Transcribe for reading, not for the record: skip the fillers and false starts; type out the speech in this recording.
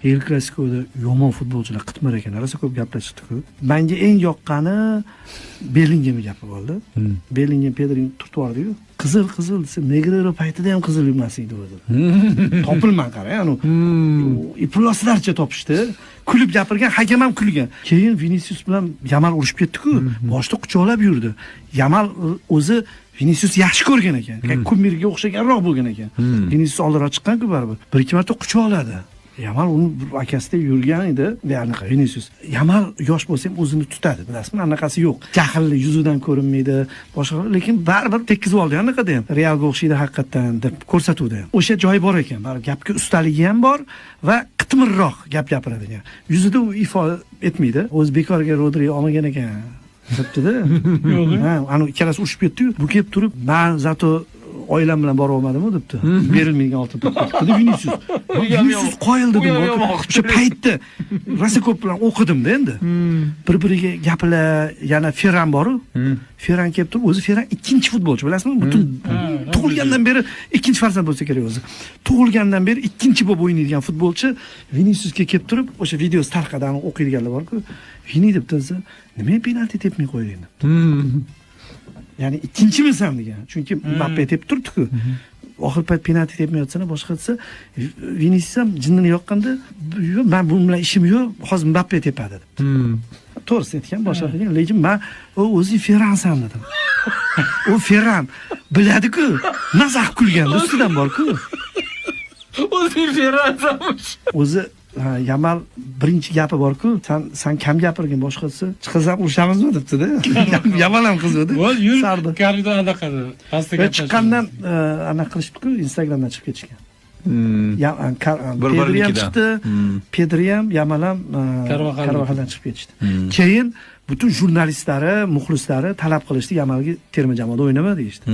El Clasico'da yomon futbolchilar qitmir ekan, rosa ko'p gaplar chiqdi-ku. Menga eng yoqqani Bellingham gapi bo'ldi. Bellingham Pedrini turtvordi-yu. Qizil desa, Negreiro paytida ham qizil emas edi o'zi. Topilman qarang, anu. Ifloslarcha topishdi. Kulib gapirgan, hakam ham kulgan. Keyin Vinicius bilan Yamal urushib ketdi-ku. Boshda quchoqlab yurdi. Yamal o'zi Vinicius yaxshi ko'rgan ekan. Kumirga o'xshaganroq bo'lgan ekan. Vinicius oldinroq chiqqan-ku baribir. Bir-ikki marta quchoqladi. Yamal uni akasida yurgan edi. Anaqa Vinicius. Yamal yosh bo'lsa ham o'zini tutadi, bilasizmi? Anaqasi yo'q. Jahlli yuzidan ko'rinmaydi. Boshqa, lekin baribir tekkizib oldi anaqada ham. Realga o'xshaydi haqiqatan deb ko'rsatuvdi. O'sha joyi bor ekan. Baribir gapga ustaligi ham bor va qitmirroq gap gapiradi ekan. Yuzida u ifoda etmaydi. O'z bekorga Rodri olmagan ekan. Debdi-da. Ha, anu ikkalasi urushib ketdi-yu. Bu kelib turib, "Men zato oilam bilan bora olmadim-ku" debdi. Berilmagan oltin topdi Vinicius. Vinicius qoyil dedim. O'sha paytda rosa ko'p bilan o'qidim-da endi. Bir-biriga gaplar, yana Ferran bor-ku. Ferran kelib turib, o'zi Ferran ikkinchi futbolchi, bilasizmi? Butun tug'ilgandan beri ikkinchi farzand bo'lsa kerak o'zi. Tug'ilgandan beri ikkinchi bo'lib o'ynaydigan futbolchi Viniciusga kelib turib, o'sha videosi tarqadan o'qiydiganlar bor-ku. Vini debdi, "Nima penalti tepmay qo'yding?" debdi. Ya'ni ikkinchimisan degan. Chunki Mbappe tepib turibdi-ku. Oxir payt penalti tepmayotsa, boshqa desa, Vinicius ham jinnini yoqqanda, "Yo'q, men bu bilan ishim yo'q, hozir Mbappe tepadi" debdi. To'g'ri aytgan, boshqa degan, lekin men o'zi Ferransan dedim. U Ferran biladi-ku, mazah kulganda ustidan bor-ku. O'zi Ferransanmish. O'zi Yamal birinchi gapi bor-ku, sen kam gapirgin, boshqasi chiqsam urushamizmi debdi-da. Yamal ham qizdi. Sardi. Koridor anaqada, pastga gaplashdi. Chiqqandan anaqa qilishdi-ku, Instagramdan chiqib ketishgan. Pedri ham chiqdi, Pedri ham, Yamal ham Carvajaldan chiqib ketishdi. Keyin butun jurnalistlari, muxlislari talab qilishdi, Yamalga terma jamoada o'ynama deyishdi.